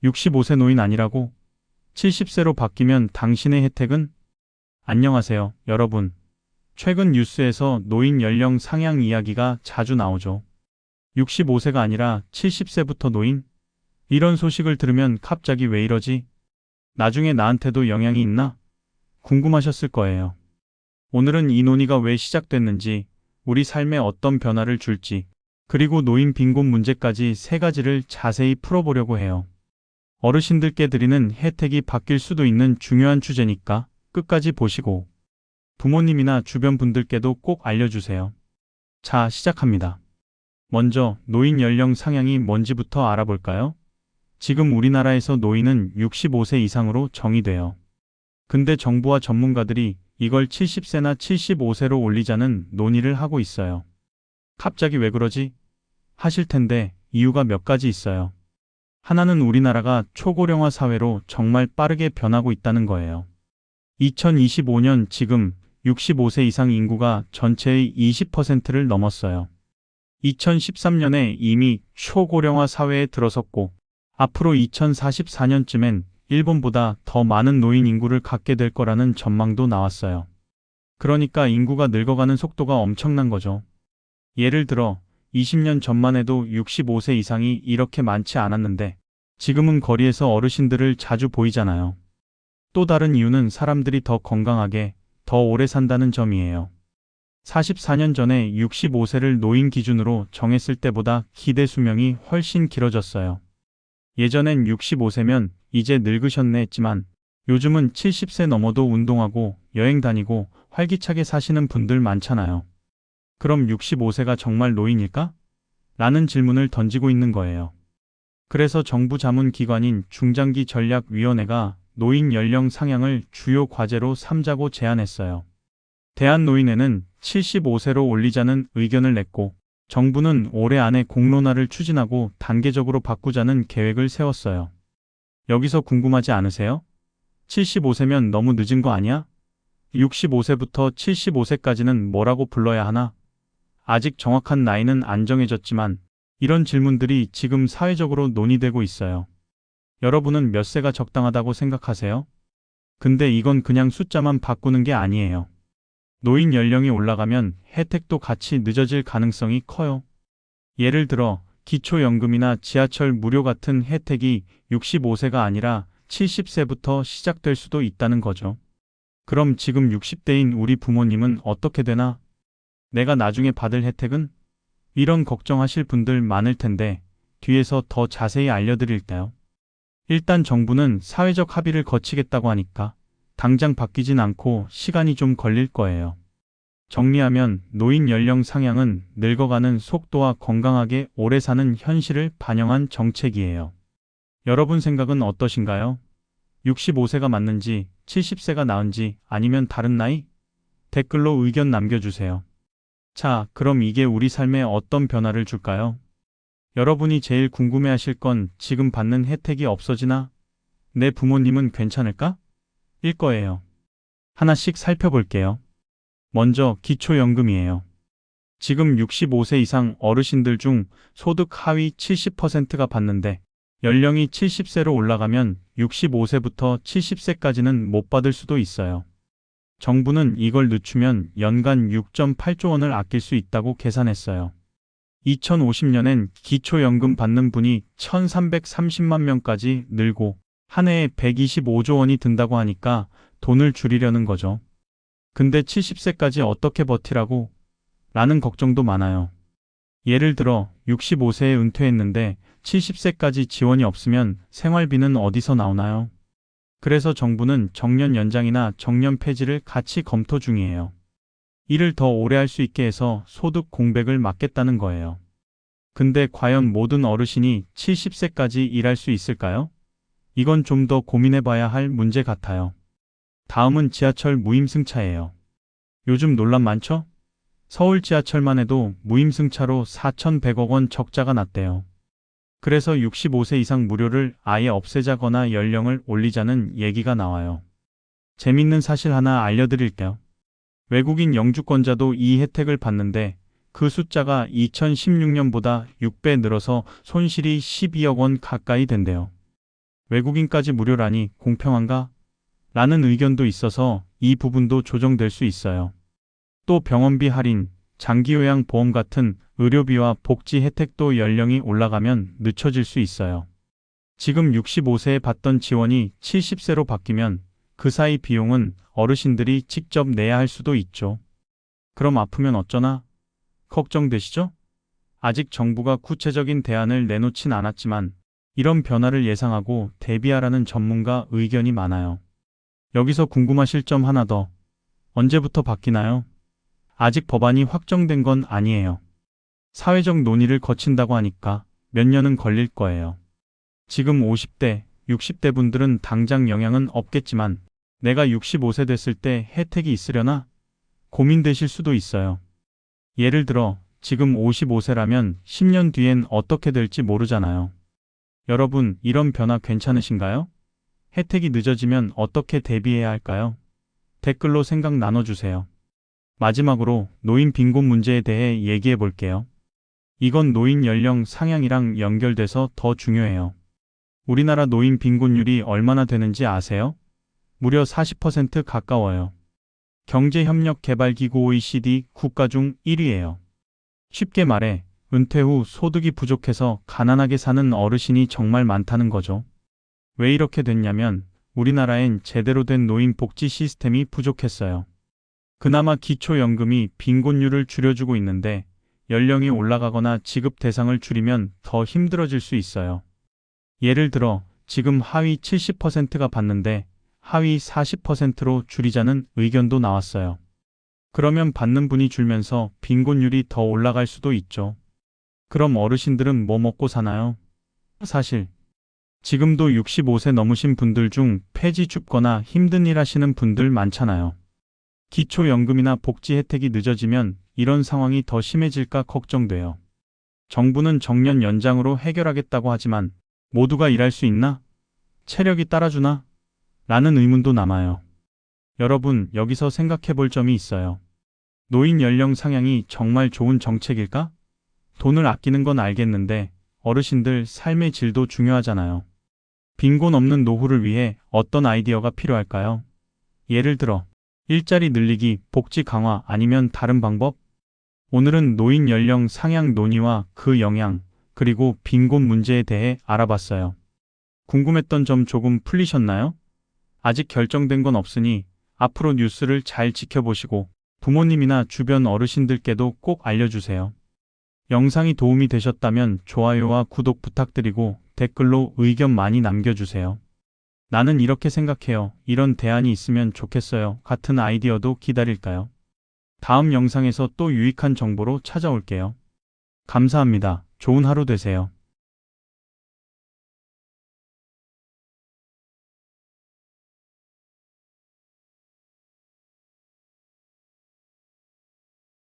65세 노인 아니라고? 70세로 바뀌면 당신의 혜택은? 안녕하세요, 여러분. 최근 뉴스에서 노인 연령 상향 이야기가 자주 나오죠. 65세가 아니라 70세부터 노인? 이런 소식을 들으면 갑자기 왜 이러지? 나중에 나한테도 영향이 있나? 궁금하셨을 거예요. 오늘은 이 논의가 왜 시작됐는지, 우리 삶에 어떤 변화를 줄지, 그리고 노인 빈곤 문제까지 세 가지를 자세히 풀어보려고 해요. 어르신들께 드리는 혜택이 바뀔 수도 있는 중요한 주제니까 끝까지 보시고 부모님이나 주변 분들께도 꼭 알려주세요. 자, 시작합니다. 먼저 노인 연령 상향이 뭔지부터 알아볼까요? 지금 우리나라에서 노인은 65세 이상으로 정의돼요. 근데 정부와 전문가들이 이걸 70세나 75세로 올리자는 논의를 하고 있어요. 갑자기 왜 그러지? 하실 텐데 이유가 몇 가지 있어요. 하나는 우리나라가 초고령화 사회로 정말 빠르게 변하고 있다는 거예요. 2025년 지금 65세 이상 인구가 전체의 20%를 넘었어요. 2013년에 이미 초고령화 사회에 들어섰고 앞으로 2044년쯤엔 일본보다 더 많은 노인 인구를 갖게 될 거라는 전망도 나왔어요. 그러니까 인구가 늙어가는 속도가 엄청난 거죠. 예를 들어 20년 전만 해도 65세 이상이 이렇게 많지 않았는데 지금은 거리에서 어르신들을 자주 보이잖아요. 또 다른 이유는 사람들이 더 건강하게, 더 오래 산다는 점이에요. 44년 전에 65세를 노인 기준으로 정했을 때보다 기대 수명이 훨씬 길어졌어요. 예전엔 65세면 이제 늙으셨네 했지만 요즘은 70세 넘어도 운동하고 여행 다니고 활기차게 사시는 분들 많잖아요. 그럼 65세가 정말 노인일까? 라는 질문을 던지고 있는 거예요. 그래서 정부 자문기관인 중장기전략위원회가 노인 연령 상향을 주요 과제로 삼자고 제안했어요. 대한노인회는 75세로 올리자는 의견을 냈고 정부는 올해 안에 공론화를 추진하고 단계적으로 바꾸자는 계획을 세웠어요. 여기서 궁금하지 않으세요? 75세면 너무 늦은 거 아니야? 65세부터 75세까지는 뭐라고 불러야 하나? 아직 정확한 나이는 안 정해졌지만 이런 질문들이 지금 사회적으로 논의되고 있어요. 여러분은 몇 세가 적당하다고 생각하세요? 근데 이건 그냥 숫자만 바꾸는 게 아니에요. 노인 연령이 올라가면 혜택도 같이 늦어질 가능성이 커요. 예를 들어 기초연금이나 지하철 무료 같은 혜택이 65세가 아니라 70세부터 시작될 수도 있다는 거죠. 그럼 지금 60대인 우리 부모님은 어떻게 되나? 내가 나중에 받을 혜택은? 이런 걱정하실 분들 많을 텐데 뒤에서 더 자세히 알려드릴게요. 일단 정부는 사회적 합의를 거치겠다고 하니까 당장 바뀌진 않고 시간이 좀 걸릴 거예요. 정리하면 노인 연령 상향은 늙어가는 속도와 건강하게 오래 사는 현실을 반영한 정책이에요. 여러분 생각은 어떠신가요? 65세가 맞는지, 70세가 나은지 아니면 다른 나이? 댓글로 의견 남겨주세요. 자, 그럼 이게 우리 삶에 어떤 변화를 줄까요? 여러분이 제일 궁금해하실 건 지금 받는 혜택이 없어지나? 내 부모님은 괜찮을까? 일 거예요. 하나씩 살펴볼게요. 먼저 기초연금이에요. 지금 65세 이상 어르신들 중 소득 하위 70%가 받는데 연령이 70세로 올라가면 65세부터 70세까지는 못 받을 수도 있어요. 정부는 이걸 늦추면 연간 6.8조 원을 아낄 수 있다고 계산했어요. 2050년엔 기초연금 받는 분이 1330만 명까지 늘고 한 해에 125조 원이 든다고 하니까 돈을 줄이려는 거죠. 근데 70세까지 어떻게 버티라고? 라는 걱정도 많아요. 예를 들어 65세에 은퇴했는데 70세까지 지원이 없으면 생활비는 어디서 나오나요? 그래서 정부는 정년 연장이나 정년 폐지를 같이 검토 중이에요. 일을 더 오래 할 수 있게 해서 소득 공백을 막겠다는 거예요. 근데 과연 모든 어르신이 70세까지 일할 수 있을까요? 이건 좀 더 고민해 봐야 할 문제 같아요. 다음은 지하철 무임승차예요. 요즘 논란 많죠? 서울 지하철만 해도 무임승차로 4,100억 원 적자가 났대요. 그래서 65세 이상 무료를 아예 없애자거나 연령을 올리자는 얘기가 나와요. 재밌는 사실 하나 알려드릴게요. 외국인 영주권자도 이 혜택을 받는데 그 숫자가 2016년보다 6배 늘어서 손실이 12억 원 가까이 된대요. 외국인까지 무료라니 공평한가? 라는 의견도 있어서 이 부분도 조정될 수 있어요. 또 병원비 할인, 장기요양 보험 같은 의료비와 복지 혜택도 연령이 올라가면 늦춰질 수 있어요. 지금 65세에 받던 지원이 70세로 바뀌면 그 사이 비용은 어르신들이 직접 내야 할 수도 있죠. 그럼 아프면 어쩌나? 걱정되시죠? 아직 정부가 구체적인 대안을 내놓진 않았지만 이런 변화를 예상하고 대비하라는 전문가 의견이 많아요. 여기서 궁금하실 점 하나 더. 언제부터 바뀌나요? 아직 법안이 확정된 건 아니에요. 사회적 논의를 거친다고 하니까 몇 년은 걸릴 거예요. 지금 50대, 60대 분들은 당장 영향은 없겠지만 내가 65세 됐을 때 혜택이 있으려나? 고민되실 수도 있어요. 예를 들어 지금 55세라면 10년 뒤엔 어떻게 될지 모르잖아요. 여러분, 이런 변화 괜찮으신가요? 혜택이 늦어지면 어떻게 대비해야 할까요? 댓글로 생각 나눠주세요. 마지막으로 노인 빈곤 문제에 대해 얘기해 볼게요. 이건 노인 연령 상향이랑 연결돼서 더 중요해요. 우리나라 노인 빈곤율이 얼마나 되는지 아세요? 무려 40% 가까워요. 경제협력개발기구 OECD 국가 중 1위예요. 쉽게 말해 은퇴 후 소득이 부족해서 가난하게 사는 어르신이 정말 많다는 거죠. 왜 이렇게 됐냐면 우리나라엔 제대로 된 노인 복지 시스템이 부족했어요. 그나마 기초연금이 빈곤율을 줄여주고 있는데 연령이 올라가거나 지급 대상을 줄이면 더 힘들어질 수 있어요. 예를 들어 지금 하위 70%가 받는데 하위 40%로 줄이자는 의견도 나왔어요. 그러면 받는 분이 줄면서 빈곤율이 더 올라갈 수도 있죠. 그럼 어르신들은 뭐 먹고 사나요? 사실 지금도 65세 넘으신 분들 중 폐지 줍거나 힘든 일 하시는 분들 많잖아요. 기초연금이나 복지 혜택이 늦어지면 이런 상황이 더 심해질까 걱정돼요. 정부는 정년 연장으로 해결하겠다고 하지만 모두가 일할 수 있나? 체력이 따라주나? 라는 의문도 남아요. 여러분, 여기서 생각해 볼 점이 있어요. 노인 연령 상향이 정말 좋은 정책일까? 돈을 아끼는 건 알겠는데 어르신들 삶의 질도 중요하잖아요. 빈곤 없는 노후를 위해 어떤 아이디어가 필요할까요? 예를 들어 일자리 늘리기, 복지 강화 아니면 다른 방법? 오늘은 노인 연령 상향 논의와 그 영향, 그리고 빈곤 문제에 대해 알아봤어요. 궁금했던 점 조금 풀리셨나요? 아직 결정된 건 없으니 앞으로 뉴스를 잘 지켜보시고 부모님이나 주변 어르신들께도 꼭 알려주세요. 영상이 도움이 되셨다면 좋아요와 구독 부탁드리고 댓글로 의견 많이 남겨주세요. 나는 이렇게 생각해요. 이런 대안이 있으면 좋겠어요. 같은 아이디어도 기다릴까요? 다음 영상에서 또 유익한 정보로 찾아올게요. 감사합니다. 좋은 하루 되세요.